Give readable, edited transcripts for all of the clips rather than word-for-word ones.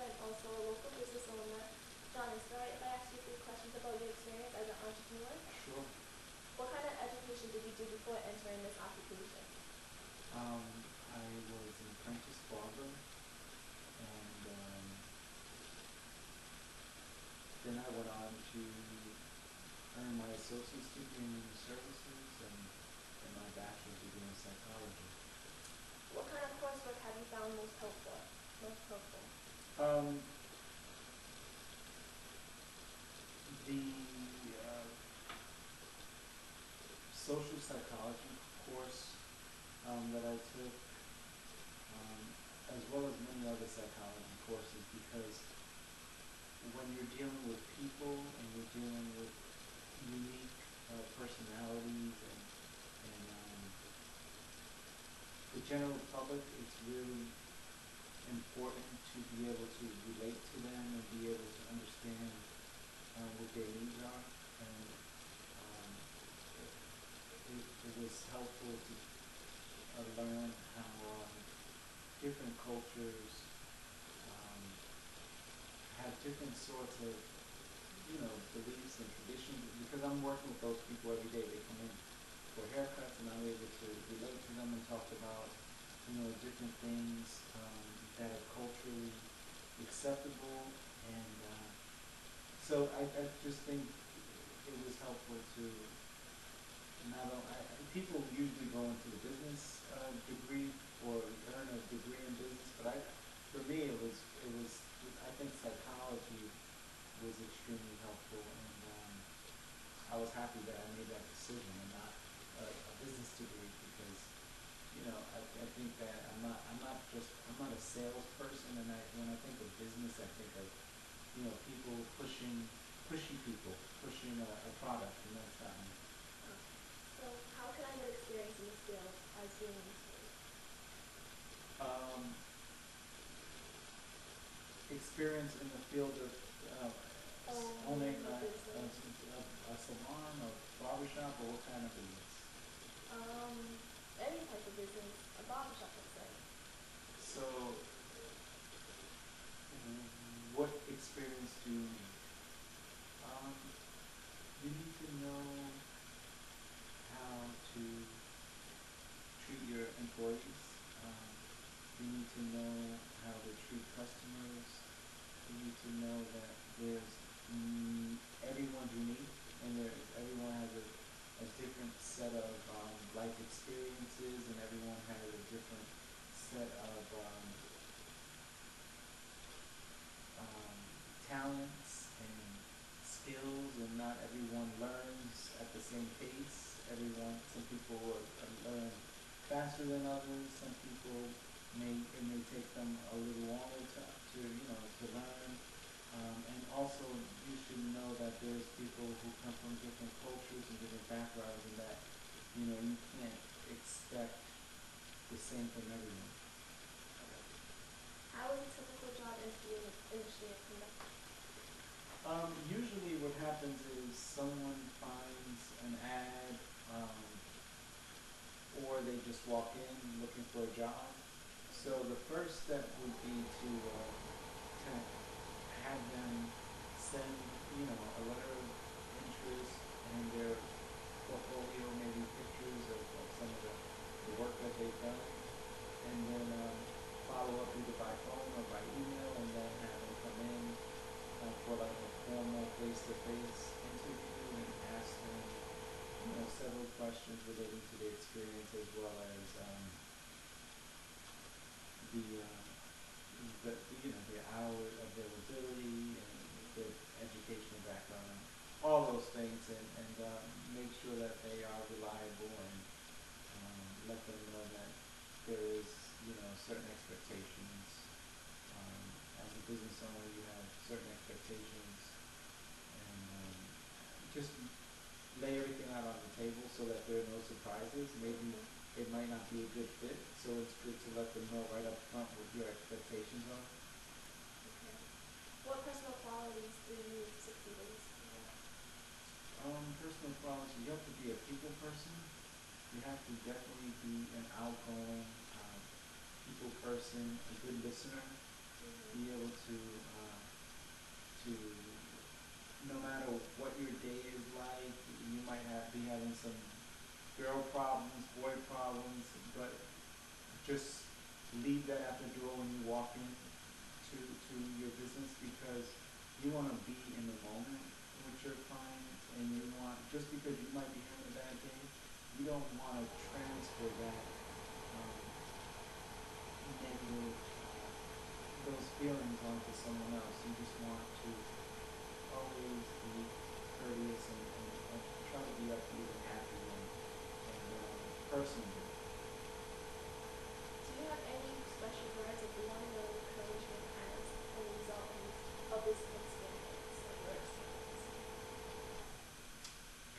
and also a local business owner. John, is it alright if I ask you a few questions about your experience as an entrepreneur? Sure. What kind of education did you do before entering this occupation? I was an apprentice barber, and then I went on to earn my associate's degree in human services and my bachelor's degree in psychology. What kind of coursework have you found most helpful? Most helpful? Um, the social psychology course that I took, as well as many other psychology courses, because when you're dealing with people and you're dealing with unique personalities and the general public, it's really important to be able to relate to them and be able to understand what their needs are. And it was helpful to learn how different cultures um, have different sorts of, beliefs and traditions. Because I'm working with those people every day. They come in for haircuts, and I'm able to relate to them and talk about, different things that are culturally acceptable. And so I just think it was helpful to not only, people usually go into the business degree or earn a degree in business, but for me, I think psychology was extremely helpful, and I was happy that I made that decision and not a business degree, because I think that I'm not a salesperson, and when I think of business, I think of people pushing people, pushing a product, and that's not me. So, how can I get experience in this field as being in this field? Um, Experience in the field of owning The business. a salon or barbershop, or what kind of business? Any type of business, a barbershop, let's say. So, what experience do you need? Um, you need to know how to treat your employees. Um, you need to know how to treat customers. You need to know that there's everyone's unique, and everyone has a different set of life experiences, and everyone has a different set of um, talents and skills, and not everyone learns at the same pace. Some people learn faster than others. Some people it may take them a little longer to learn. And also, you should know that there's people who come from different cultures and different backgrounds, and that you can't expect the same from everyone. How is a typical job interview initially conducted? Usually, what happens is someone finds an ad, or they just walk in looking for a job. So the first step would be to have them send, a letter of interest and their portfolio, maybe pictures of some of the work that they've done, and then follow up either by phone or by email, and then have them come in for like a formal face-to-face interview and ask them, several questions relating to their experience, as well as the their hour availability and their educational background, all those things, and make sure that they are reliable, and let them know that there is certain expectations. As a business owner, you have certain expectations, and just lay everything out on the table so that there are no surprises. Maybe it might not be a good fit, so it's good to let them know right up front what your expectations are. Okay. What personal qualities do you need to succeed in this field? Personal qualities, you have to be a people person. You have to definitely be an outgoing people person, a good listener. be able to no matter what your day is like, you might be having some girl problems, boy problems, but just leave that at the door when you walk in to your business, because you want to be in the moment with your clients, and you want, just because you might be having a bad day, you don't want to transfer that um, negative, those feelings onto someone else. You just want to always be courteous and try to be upbeat and happy and personable. Do you have any special words of warning or encouragement as a result of this experience, of your experience?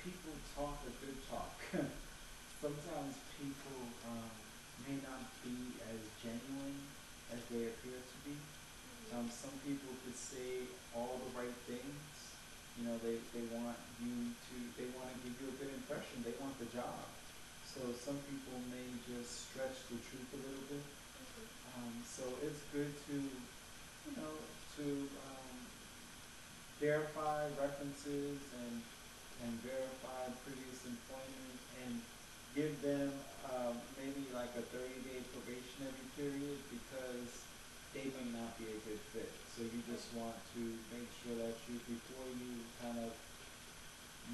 People talk a good talk. Sometimes people may not be as genuine as they appear to be. Some people could say all the right things. You know, they want you to, they want to give you a good impression. They want the job. So some people may just stretch the truth a little bit. So it's good to, you know, to verify references and verify previous employment, and give them maybe like a 30-day probationary period, because they may not be a good fit. So you just want to make sure that you, before you kind of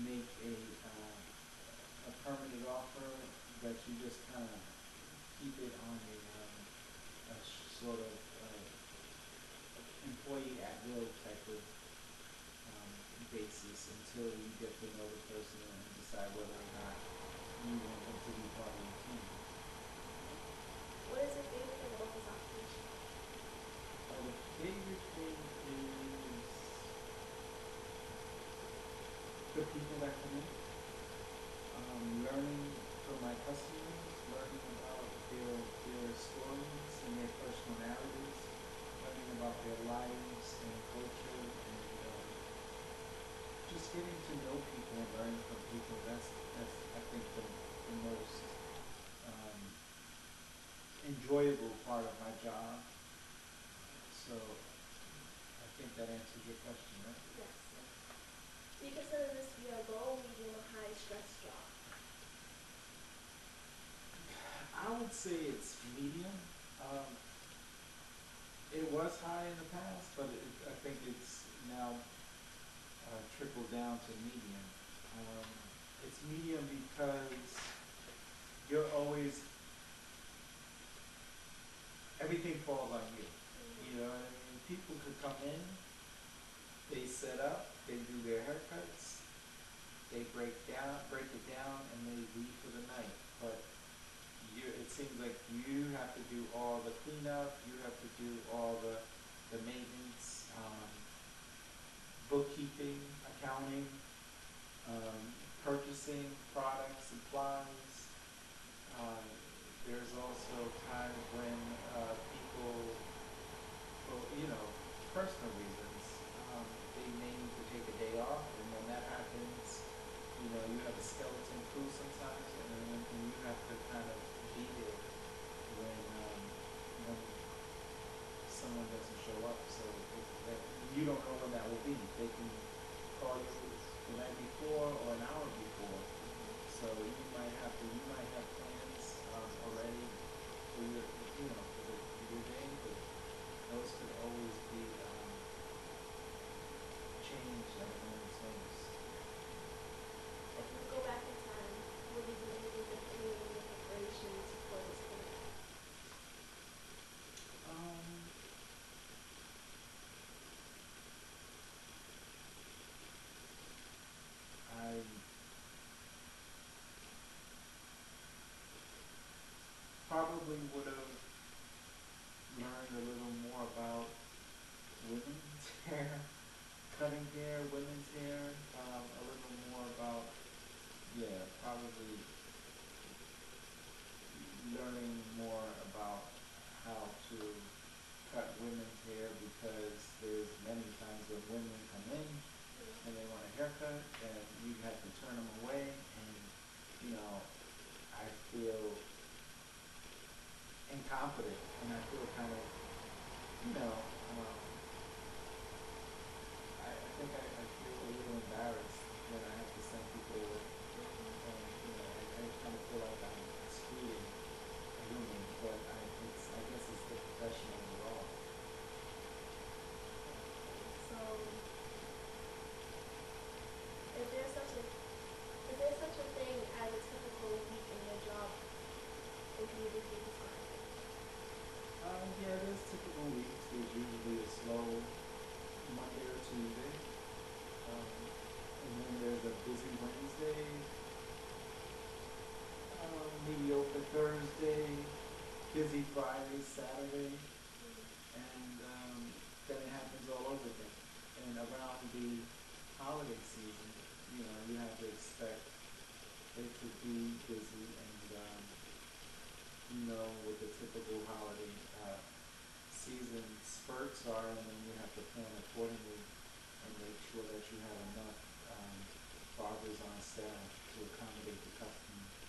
make a permanent offer, that you just kind of keep it on a sort of employee at will type of basis, until you get to know the person and decide whether or not you want them to be part of your team. What is your favorite thing about this occupation? The favorite thing is the people that come in, learning from my customers, learning about their stories and their personalities, learning about their lives and culture, and just getting to know people and learning from people. That's I think the most um, enjoyable part of my job. So I think that answers your question, right? Yes, yes. Do you consider this to be a low, medium, or high stress job? I would say it's medium. Um, it was high in the past, but I think it's now trickled down to medium. Um, it's medium because you're always, everything falls on you. You know what I mean? People could come in, they set up, they do their haircuts, they break it down, and they leave for the night. But it seems like you have to do all the cleanup, you have to do all the maintenance, bookkeeping, accounting, purchasing products, supplies. Uh, there's also times when people, for personal reasons, they may need to take a day off, and when that happens, you have a skeleton crew sometimes, and then you have to kind of be there when someone doesn't show up. So you don't know when that will be. They can call you the night before or an hour before. So you might have plans already for for your day, but those could always be changed at a moment's notice. If you could go back in time, would you do anything differently in your preparations for this point? Um, I probably would have learned a little more about women's hair, cutting hair, women's hair, a little more about, yeah, probably learning more about how to cut women's hair, because there's many times when women come in and they want a haircut, and you have to turn them away, and I feel incompetent, and I feel kind of, you know, Um, I think I feel a little embarrassed when I have to send people away. Mhm. And, I kind of feel like I'm excluding a human, but I guess it's the profession overall. So, is there such a is there such a thing as a typical week in your job, and can you briefly describe it? Yeah, there's typical weeks. There's usually a slow Monday or Tuesday, and then there's a busy Wednesday, mediocre Thursday, busy Friday, Saturday, and then it happens all over again. And around the holiday season, you have to expect it to be busy, and what the typical holiday season spurts are, and then you have to plan accordingly and make sure that you have enough barbers on staff to accommodate the customer.